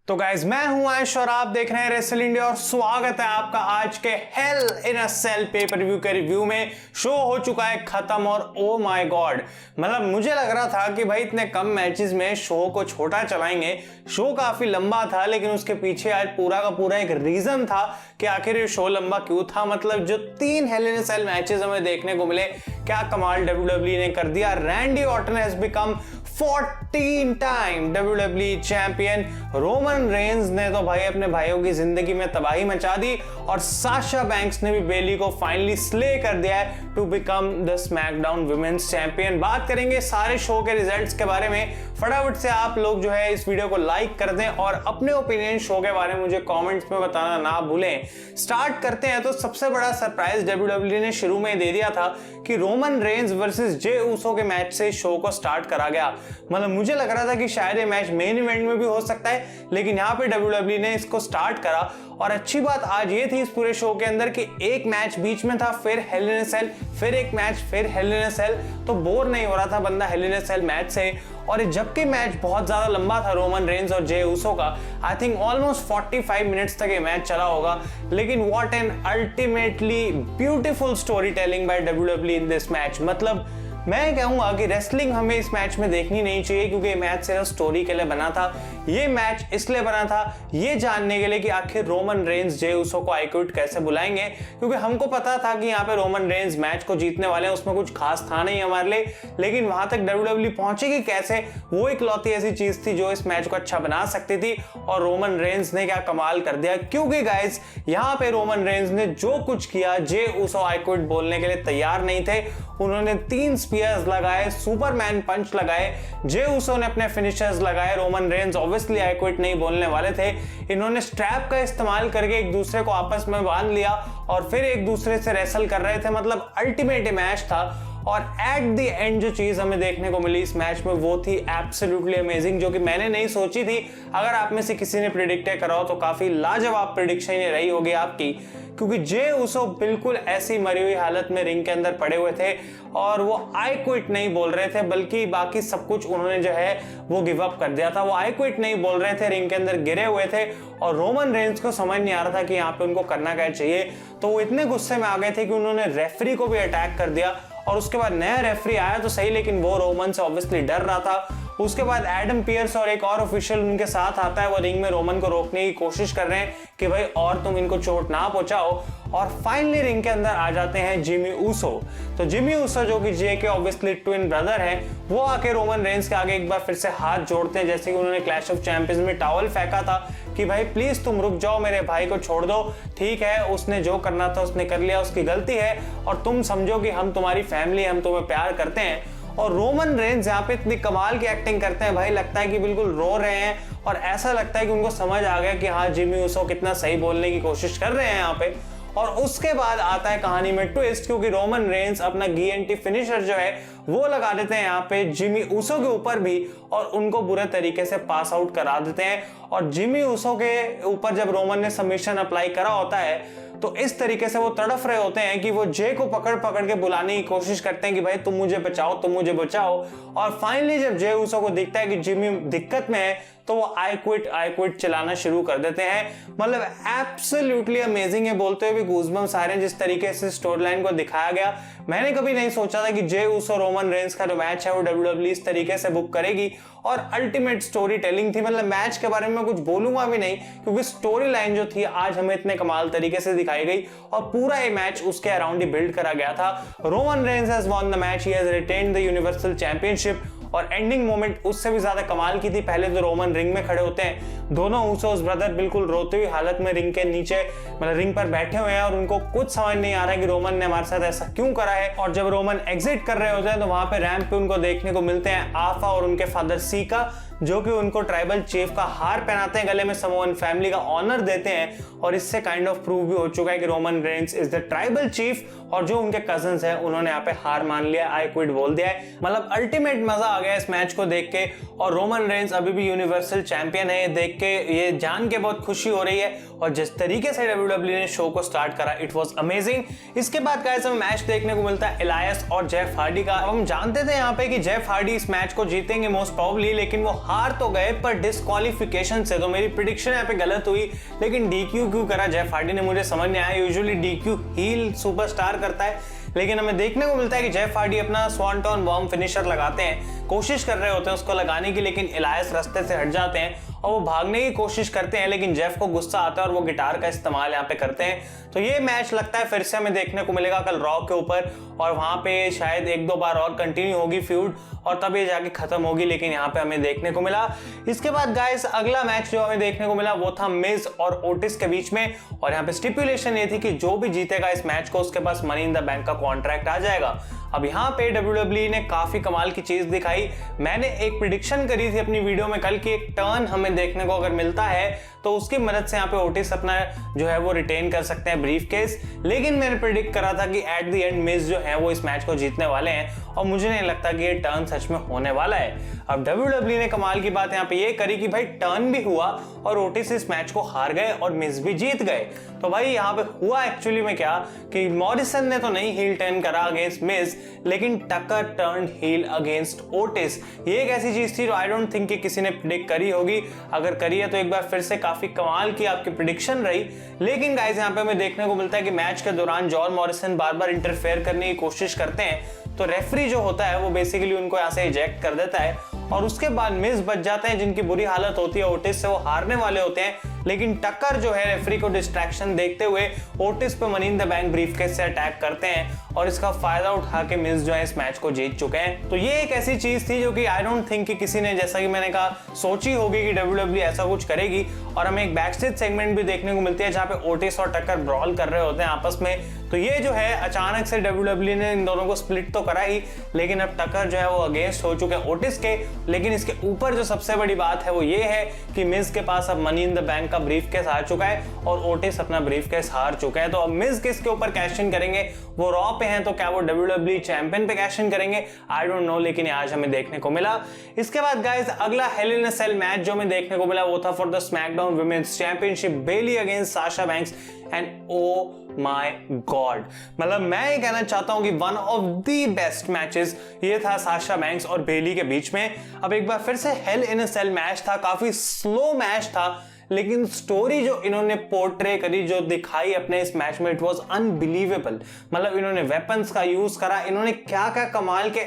तो गाइज मैं हूं आयुष और आप देख रहे हैं रेसल इंडिया और स्वागत है आपका आज के hello in a cell pay per view के रिव्यू में। शो हो चुका है खत्म और ओ माय गॉड, मतलब मुझे लग रहा था कि भाई इतने कम मैचेस में शो को छोटा चलाएंगे। शो काफी लंबा था लेकिन उसके पीछे आज पूरा का पूरा एक रीजन था कि आखिर ये शो लंबा क्यों था। मतलब जो 3 hello in a cell matches हमें देखने को मिले, क्या कमाल WWE ने कर दिया। Randy Orton has become 14 time WWE champion. Roman Reigns ने तो भाई अपने भाइयों की जिंदगी में तबाही मचा दी और साशा बैंक्स ने भी बेली को फाइनली स्ले कर दिया है to become the SmackDown women's champion. बात करेंगे सारे शो के रिजल्ट्स के बारे में। फटाफट से आप लोग जो है इस वीडियो को लाइक कर दें और अपने ओपिनियन शो के बारे में मुझे कमेंट्स में बताना ना भूलें। स्टार्ट करते हैं। तो सबसे बड़ा सरप्राइज WWE ने शुरू में दे दिया था कि Roman Reigns versus Jey Uso के मैच से शो को स्टार्ट करा गया। मतलब मुझे लग रहा था कि शायद ये मैच मेन इवेंट में भी हो सकता है, लेकिन यहाँ पे WWE ने इसको स्टार्ट करा। और अच्छी बात आज ये थी इस पूरे शो के अंदर कि एक मैच बीच में था, फिर हेल इन अ सेल, फिर एक मैच, फिर हेल इन अ सेल। तो बोर नहीं हो रहा था बंदा hello in a Cell match से। और जबकि मैच बहुत ज्यादा लंबा था रोमन रेंज और जे ऊसो का, आई थिंक ऑलमोस्ट 45 मिनट्स तक ये मैच चला होगा। लेकिन what an ultimately beautiful story telling bye WWE in this match. मतलब मैं कहूंगा कि रेसलिंग हमें इस मैच में देखनी नहीं चाहिए, क्योंकि ये मैच सिर्फ स्टोरी के लिए बना था। ये मैच इसलिए बना था ये जानने के लिए कि आखिर रोमन रेंज जे ऊसो को आई क्विट कैसे बुलाएंगे, क्योंकि हमको पता था कि यहाँ पे रोमन रेंज मैच को जीतने वाले हैं, उसमें कुछ खास था नहीं हमारे लिए। लेकिन वहां तक WWE पहुंचेगी कैसे, वो इकलौती ऐसी चीज थी जो इस मैच को अच्छा बना सकती थी। और रोमन रेंज ने क्या कमाल कर दिया, क्योंकि गाइज यहाँ पे रोमन रेंज ने जो कुछ किया, जे ऊसो आई क्विट बोलने के लिए तैयार नहीं थे। उन्होंने 3 स्पीयर्स लगाए, सुपरमैन पंच लगाए, जे ऊसो ने अपने फिनिशर्स लगाए। Roman Reigns obviously I quit नहीं बोलने वाले थे। इन्होंने स्ट्रैप का इस्तेमाल करके एक दूसरे को आपस में बांध लिया और फिर एक दूसरे से रेसल कर रहे थे। मतलब अल्टीमेट मैच था। और एट द एंड जो चीज हमें देखने को मिली इस मैच में वो थी एब्सोल्युटली अमेजिंग, जो कि मैंने नहीं सोची थी। अगर आप में से किसी ने प्रिडिक्ट करा हो तो काफी लाजवाब प्रिडिक्शन ये रही होगी आपकी, क्योंकि जे ऊसो बिल्कुल ऐसी मरी हुई हालत में रिंग के अंदर पड़े हुए थे और वो आई क्विट नहीं बोल रहे थे, बल्कि बाकी सब कुछ उन्होंने जो है वो गिव अप कर दिया था। वो आई क्विट नहीं बोल रहे थे, रिंग के अंदर गिरे हुए थे और रोमन रेंज को समझ नहीं आ रहा था कि यहाँ पे उनको करना क्या चाहिए। तो वो इतने गुस्से में आ गए थे कि उन्होंने रेफरी को भी अटैक कर दिया। और उसके बाद नया रेफरी आया तो सही, लेकिन वो रोमन से ऑब्वियसली डर रहा था। उसके बाद एडम पियर्स और एक और ऑफिशियल उनके साथ आता है। वो रिंग में रोमन को रोकने की कोशिश कर रहे हैं कि भाई और तुम इनको चोट ना पहुंचाओ। और फाइनली रिंग के अंदर आ जाते हैं जिमी ऊसो। तो जिमी ऊसो जो कि जे के ऑब्वियसली ट्विन ब्रदर हैं, वो आके रोमन रेंज के आगे एक बार फिर से हाथ जोड़ते हैं, जैसे कि उन्होंने क्लैश ऑफ चैंपियंस में टॉवल फेंका था कि भाई प्लीज तुम रुक जाओ, मेरे भाई को छोड़ दो। ठीक है, उसने जो करना था उसने कर लिया, उसकी गलती है और तुम समझो कि हम तुम्हारी फैमिली, हम तुम्हें प्यार करते हैं। और रोमन रेंज यहाँ पे इतनी कमाल की एक्टिंग करते हैं भाई, लगता है कि बिल्कुल रो रहे हैं और ऐसा लगता है कि उनको समझ आ गया कि हाँ जिमी ऊसो कितना सही बोलने की कोशिश कर रहे हैं यहाँ पे। और उसके बाद आता है कहानी में ट्विस्ट, क्योंकि रोमन रेंज अपना GNT फिनिशर जो है वो लगा देते हैं यहाँ पे जिमी ऊसो के ऊपर भी और उनको बुरे तरीके से पास आउट करा देते हैं। और जिमी ऊसो के ऊपर जब रोमन ने सबमिशन अप्लाई करा होता है तो इस तरीके से वो तड़फ रहे होते हैं कि वो जे को पकड़ पकड़ के बुलाने की कोशिश करते हैं कि भाई तुम मुझे बचाओ, तुम मुझे बचाओ। और फाइनली जब जे ऊसो को दिखता है कि जिमी दिक्कत में है तो वो आई क्विट चलाना शुरू कर देते हैं। मतलब एब्सोल्युटली अमेजिंग है, बोलते हुए भी गूज़बम्स आ रहे हैं जिस तरीके से स्टोरी लाइन को दिखाया गया। मैंने कभी नहीं सोचा था कि जे ऊसो रोमन रेंज का जो मैच है वो WWE इस तरीके से बुक करेगी और अल्टीमेट स्टोरी टेलिंग थी। मतलब मैच के बारे में कुछ बोलूंगा भी नहीं, क्योंकि स्टोरी लाइन जो थी आज हमें इतने कमाल तरीके से दिखाई गई और पूरा ये मैच उसके अराउंड ही बिल्ड करा गया था। Roman Reigns has won the match, he has retained the universal championship. और एंडिंग मोमेंट उससे भी ज्यादा कमाल की थी। पहले तो रोमन रिंग में खड़े होते हैं, दोनों ऊसोस ब्रदर बिल्कुल रोते हुई हालत में रिंग के नीचे, मतलब रिंग पर बैठे हुए हैं और उनको कुछ समझ नहीं आ रहा है कि रोमन ने हमारे साथ ऐसा क्यों करा है। और जब रोमन एग्जिट कर रहे होते हैं तो वहां पे रैंप पे उनको देखने को मिलते हैं आफा और उनके फादर सीका, जो कि उनको ट्राइबल चीफ का हार पहनाते हैं, गले में समोअन फैमिली का ऑनर देते हैं। और इससे काइंड ऑफ प्रूव भी हो चुका है कि Roman Reigns is the tribal chief और जो उनके कजन्स हैं उन्होंने यहाँ पे हार मान लिया, आई क्विट बोल दिया है। मतलब अल्टीमेट मजा आ गया इस मैच को देख के। और रोमन रेंज अभी भी यूनिवर्सल चैंपियन है, ये देख के ये जान के बहुत खुशी हो रही है। और जिस तरीके से WWE ने शो को स्टार्ट करा, इट वाज अमेजिंग। इसके बाद गाइस हमें मैच देखने को मिलता है एलायस और जेफ हार्डी का। अब हम जानते थे यहाँ पे कि जेफ हार्डी इस मैच को जीतेंगे मोस्ट प्रोबेबली, लेकिन वो हार तो गए पर डिस्क्वालिफिकेशन से, तो मेरी प्रिडिक्शन यहाँ पे गलत हुई। लेकिन डीक्यू क्यों करा जेफ हार्डी ने मुझे समझ नहीं आया। यूजुअली डीक्यू हील सुपरस्टार करता है, लेकिन हमें देखने को मिलता है कि जेफ हार्डी अपना स्वानटॉन बॉम्ब फिनिशर लगाते हैं, कोशिश कर रहे होते हैं उसको लगाने की, लेकिन इलायस रास्ते से हट जाते हैं और वो भागने की कोशिश करते हैं, लेकिन जेफ को गुस्सा आता है और वो गिटार का इस्तेमाल यहाँ पे करते हैं। तो ये मैच लगता है फिर से हमें देखने को मिलेगा कल रॉ के ऊपर, और वहां पे शायद 1-2 बार और कंटिन्यू होगी फ्यूड और तब ये जाके खत्म होगी, लेकिन यहाँ पे हमें देखने को मिला। इसके बाद गाइस अगला मैच जो हमें देखने को मिला वो था मिज और ओटिस के बीच में, और यहाँ पे स्टिपुलेशन ये थी कि जो भी जीतेगा इस मैच को उसके पास मनी इन द बैंक का कॉन्ट्रैक्ट आ जाएगा। अब यहाँ पे WWE ने काफी कमाल की चीज दिखाई। मैंने एक प्रिडिक्शन करी थी अपनी वीडियो में कल की, एक टर्न हमें देखने को अगर मिलता है तो उसकी मदद से यहाँ पे ओटिस अपना जो है वो रिटेन कर सकते हैं ब्रीफ केस, लेकिन मैंने प्रिडिक्ट करा था कि एट द एंड मिज जो है वो इस मैच को जीतने वाले हैं, और मुझे नहीं लगता कि ये टर्न सच में होने वाला है। अब WWE ने कमाल की बात यहाँ पे ये करी कि भाई टर्न भी हुआ और ओटिस इस मैच को हार गए और मिज भी जीत गए। तो भाई यहाँ पे हुआ एक्चुअली में क्या कि मॉरिसन ने तो नहीं हील टर्न करा अगेंस्ट मिज, लेकिन टकर टर्न हील अगेंस्ट ओटिस। ये एक ऐसी चीज थी जो आई डोंट थिंक कि किसी ने प्रिडिक्ट करी होगी, अगर करी है तो एक बार फिर से काफी कमाल की आपकी प्रिडिक्शन रही। लेकिन गाइस यहाँ पे हमें देखने को मिलता है कि मैच के दौरान जॉन मॉरिसन बार बार इंटरफेयर करने की कोशिश करते हैं, तो रेफरी जो होता है वो बेसिकली उनको यहाँ से इजेक्ट कर देता है, और उसके बाद मिज बच जाते हैं जिनकी बुरी हालत होती है ओटिस से, वो हारने वाले होते हैं। लेकिन टक्कर जो है रेफरी को डिस्ट्रैक्शन देखते हुए ओटिस पे money in the bank briefcase से अटैक करते हैं, और इसका फायदा उठा के मिज जो है इस मैच को जीत चुके हैं। तो ये एक ऐसी चीज थी जो कि आई डोंट थिंक कि किसी ने, जैसा कि मैंने कहा, सोची होगी कि WWE ऐसा कुछ करेगी। और हमें एक बैकस्टेज सेगमेंट भी देखने को मिलती है जहां पे ओटिस और टक्कर ब्रॉल कर रहे होते हैं आपस में। तो ये जो है अचानक से WWE ने इन दोनों को स्प्लिट तो करा ही, लेकिन अब टक्कर जो है वो अगेंस्ट हो चुके हैं ओटिस के। लेकिन इसके ऊपर जो सबसे बड़ी बात है वो ये है कि मिज के पास अब मनी इन द बैंक का ब्रीफकेस आ चुका है और ओटिस अपना ब्रीफकेस हार चुका है। तो अब मिज किसके ऊपर कैश इन करेंगे, वो रॉ पे हैं, तो क्या वो WWE चैंपियन पे कैश इन करेंगे, आई डोंट नो, लेकिन आज हमें देखने को मिला। इसके बाद गाइस अगला Hell in a Cell match जो हमें देखने को मिला वो था for the SmackDown women's championship, Bayley against Sasha Banks, and oh my God, मतलब मैं ये कहना चाहता हूं कि one of the best matches ये था साशा बैंक्स और बेली के बीच में। अब एक बार फिर से hello in a Cell match था, काफी स्लो मैच था, लेकिन स्टोरी जो इन्होंने पोर्ट्रे करी, जो दिखाई अपने इस मैच में, इट वाज अनबिलीवेबल। मतलब इन्होंने वेपन्स का यूज करा, इन्होंने क्या क्या कमाल के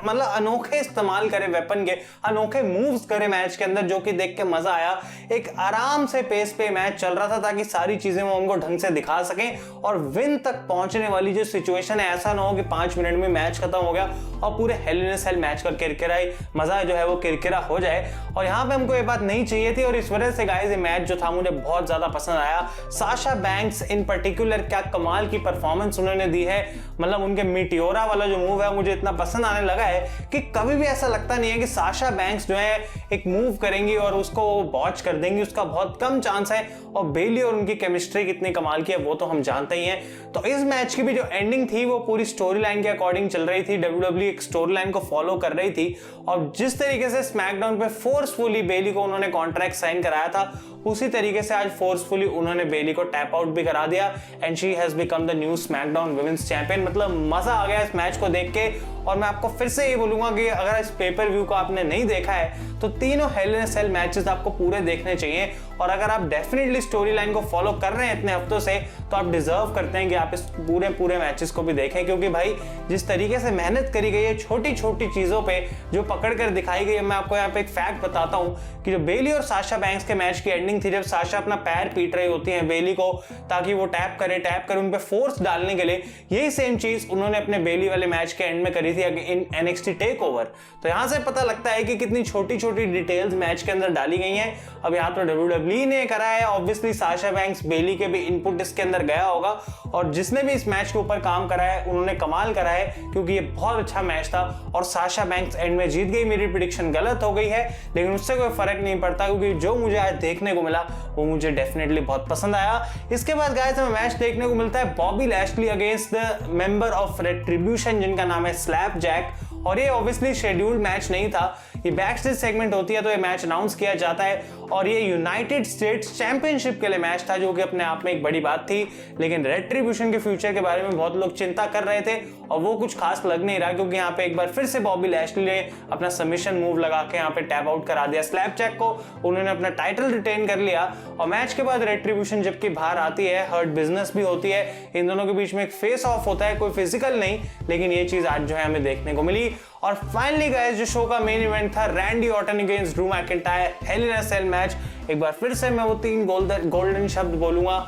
मतलब अनोखे इस्तेमाल करे वेपन के, अनोखे मूव्स करे मैच के अंदर, जो कि देख के मजा आया। एक आराम से पेस पे मैच चल रहा था ताकि सारी चीजें वो उनको ढंग से दिखा सकें और विन तक पहुंचने वाली जो सिचुएशन है, ऐसा ना हो कि 5 मिनट में मैच खत्म हो गया और पूरे hello in a Cell match का किरकिरा मजा जो है वो किरकिरा हो जाए। और यहाँ पे हमको ये बात नहीं चाहिए थी, और इस वजह से गाइस मैच जो था मुझे बहुत ज्यादा पसंद आया। साशा बैंक्स इन पर्टिकुलर क्या कमाल की परफॉर्मेंस उन्होंने दी है, मतलब उनके मीटियोरा वाला जो मूव है मुझे इतना पसंद आने लगा है कि कभी भी ऐसा लगता नहीं है कि साशा बैंक्स जो है एक मूव करेंगी और उसको बॉच कर देंगी, उसका बहुत कम चांस है। और बेली और उनकी केमिस्ट्री कितनी कमाल की है वो तो हम जानते ही हैं। तो इस मैच की भी जो एंडिंग थी वो पूरी स्टोरी लाइन के अकॉर्डिंग चल रही थी, WWE एक स्टोरी लाइन को फॉलो कर रही थी, और जिस तरीके से स्मैकडाउन पे फोर्सफुली बेली को उन्होंने कॉन्ट्रैक्ट साइन कराया था, उसी तरीके से आज फोर्सफुली उन्होंने बेली को टैप आउट भी करा दिया, and she has become the new SmackDown women's champion. मतलब मजा आ गया इस मैच को देख के। और मैं आपको फिर से ये बोलूंगा कि अगर इस पेपर व्यू को आपने नहीं देखा है तो तीनों hello in a cell matches आपको पूरे देखने चाहिए, और अगर आप डेफिनेटली स्टोरी लाइन को फॉलो कर रहे हैं इतने हफ्तों से तो आप डिजर्व करते हैं कि आप इस पूरे मैचेस को भी देखें, क्योंकि भाई जिस तरीके से मेहनत करी गई है छोटी छोटी चीजों पे जो पकड़ कर दिखाई गई है। मैं आपको यहाँ पे एक फैक्ट बताता हूँ कि जो बेली और साशा बैंक्स के मैच की एंडिंग थी, जब साशा अपना पैर पीट रही होती है बेली को ताकि वो टैप करे उन पे फोर्स डालने के लिए, यही सेम चीज उन्होंने अपने बेली वाले मैच के एंड में करी थी इन NXT टेकओवर। तो यहां से पता लगता है कि कितनी छोटी छोटी डिटेल्स मैच के अंदर डाली गई हैं। अब यहाँ तो WWE ने करा है, ऑब्वियसली साशा बैंक्स बेली के भी इनपुट इसके अंदर गया होगा, और जिसने भी इस मैच के ऊपर काम करा है उन्होंने कमाल करा है, क्योंकि ये बहुत अच्छा मैच था और साशा बैंक्स एंड में जीत गई। मेरी प्रेडिक्शन गलत हो गई है, लेकिन उससे कोई फर्क नहीं पड़ता, क्योंकि जो मुझे आज देखने को मिला वो मुझे डेफिनेटली बहुत पसंद आया। इसके बाद गाइस हमें मैच देखने को मिलता है Bobby Lashley against the member of रेट्रिब्यूशन जिनका नाम है स्लैप जैक, और ये ऑब्वियसली शेड्यूल्ड मैच नहीं था, ये बैक स्टेज सेगमेंट होती है तो ये मैच अनाउंस किया जाता है और ये यूनाइटेड स्टेट्स चैंपियनशिप के लिए मैच था, जो कि अपने आप में एक बड़ी बात थी। लेकिन रेट्रिब्यूशन के फ्यूचर के बारे में बहुत लोग चिंता कर रहे थे और वो कुछ खास लग नहीं रहा, क्योंकि यहाँ पे एक बार फिर से बॉबी लैशली ने अपना सबमिशन मूव लगा के यहाँ पे टैप आउट करा दिया स्लैपजैक को। उन्होंने अपना टाइटल रिटेन कर लिया और मैच के बाद रेट्रिब्यूशन जबकि बाहर आती है, हर्ट बिजनेस भी होती है, इन दोनों के बीच में एक फेस ऑफ होता है, कोई फिजिकल नहीं, लेकिन ये चीज आज जो है हमें देखने को मिली। और फाइनली गाइस, जो शो का मेन इवेंट था, Randy Orton against Drew McIntyre Hell in a Cell match. एक बार फिर से मैं वो 3 गोल्डन शब्द बोलूंगा,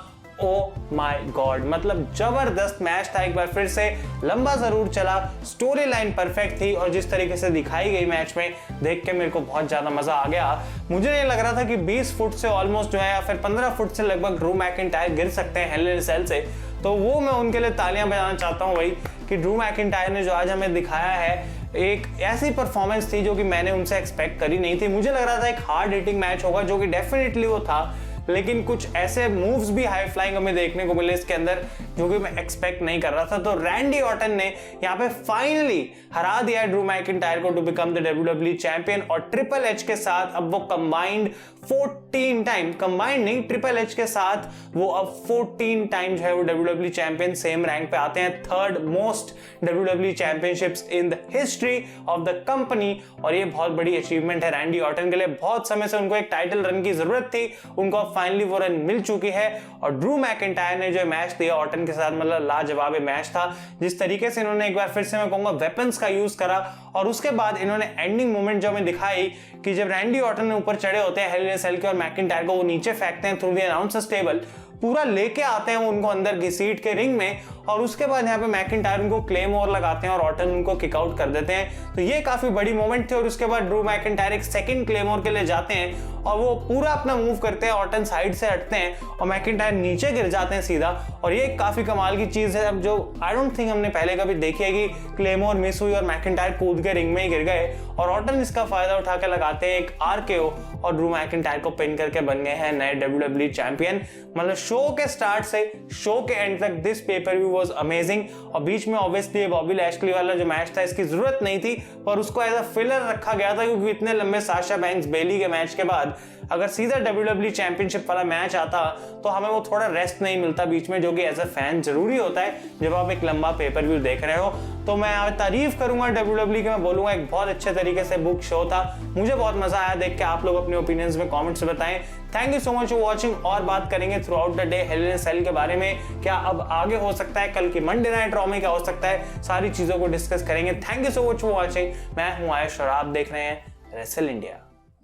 ओ माय गॉड। मतलब जबरदस्त मैच था, एक बार फिर से लंबा जरूर चला, स्टोरी लाइन परफेक्ट थी और जिस तरीके से दिखाई गई मैच में देख के मेरे को बहुत ज्यादा मजा आ गया। मुझे नहीं लग रहा था कि 20 फुट से ऑलमोस्ट जो है या फिर 15 फुट से लगभग ड्रू मैकिंटायर गिर सकते हैं हेल इन अ सेल से, तो वो मैं उनके लिए तालियां बजाना चाहता हूं भाई, कि ड्रू मैकिंटायर ने जो आज हमें दिखाया है एक ऐसी परफॉर्मेंस थी जो कि मैंने उनसे एक्सपेक्ट करी नहीं थी। मुझे लग रहा था एक हार्ड हिटिंग मैच होगा, जो कि डेफिनेटली वो था, लेकिन कुछ ऐसे मूव्स भी हाई फ्लाइंग हमें देखने को मिले इसके अंदर जो कि मैं एक्सपेक्ट नहीं कर रहा था। तो रैंडी ऑर्टन ने यहाँ पे फाइनली हरा दिया ड्रू मैकिंटायर को to become the WWE champion और ट्रिपल एच के साथ अब वो कंबाइंड 14 टाइम, कंबाइंड नहीं, ट्रिपल एच के साथ वो अब 14 टाइम जो है वो WWE चैंपियन सेम रैंक पे आते हैं, 3rd most WWE championships in the history of the company. और ये बहुत बड़ी अचीवमेंट है रैंडी ऑर्टन के लिए। बहुत समय से उनको एक टाइटल रन की जरूरत थी, उनको फाइनली वो रन मिल चुकी है। और ड्रू मैकिंटायर ने जो मैच दिया ऑर्टन के साथ, मतलब लाजवाब मैच था। जिस तरीके से इन्होंने एक बार फिर से मैं कहूंगा वेपन्स का यूज करा और उसके बाद इन्होंने एंडिंग मोमेंट जो हमें दिखाई कि जब रैंडी ऑर्टन ने ऊपर चढ़े होते हैं हेल इन अ सेल के और मैकिंटायर को वो नीचे फेंकते हैं थ्रू द अनाउंसर्स टेबल, पूरा लेके आते हैं वो उनको अंदर घसीट के रिंग में और उसके बाद यहाँ पे मैकिंटायर उनको क्लेम ओवर लगाते हैं और ऑर्टन उनको किक आउट कर देते हैं। तो ये काफी बड़ी मोमेंट थी और उसके बाद ड्रू मैकिंटायर एक सेकंड क्लेम ओवर के लिए जाते हैं और वो पूरा अपना मूव करते हैं, ऑर्टन साइड से हटते हैं और मैकिंटायर नीचे गिर जाते हैं सीधा। और ये काफी कमाल की चीज है, अब जो आई डोंट थिंक हमने पहले कभी देखी है कि क्लेमोर मिस हुई और मैकिंटायर कूद के रिंग में ही गिर गए और ऑर्टन इसका फायदा उठा के लगाते हैं एक RKO और ड्रू मैकिंटायर को पिन करके बन गए हैं नए WWE चैंपियन। मतलब शो के स्टार्ट से शो के एंड तक this pay per view was amazing. और बीच में ऑब्वियसली बॉबी लैशली वाला जो मैच था इसकी जरूरत नहीं थी, पर उसको एज अ फिलर रखा गया था, क्योंकि इतने लंबे साशा बैंक्स बेली के मैच के बाद अगर सीधा WWE चैंपियनशिप वाला मैच आता तो हमें वो थोड़ा रेस्ट नहीं मिलता बीच में, जो कि एज अ फैन जरूरी होता है जब आप एक लंबा पेपर व्यू देख रहे हो। तो मैं तारीफ करूंगा WWE की, मैं बोलूंगा एक बहुत अच्छे तरीके से बुक शो था, मुझे बहुत मजा आया देख के। आप लोग अपने ओपिनियंस में कमेंट्स में बताएं। Thank you so much for watching और बात करेंगे throughout the day Hell in a Cell के बारे में, क्या अब आगे हो सकता है, कल की मंडे नाइट रॉ में क्या हो सकता है, सारी चीजों को डिस्कस करेंगे। Thank you so much for watching. मैं हूं आयुष और आप देख रहे हैं रेसल इंडिया।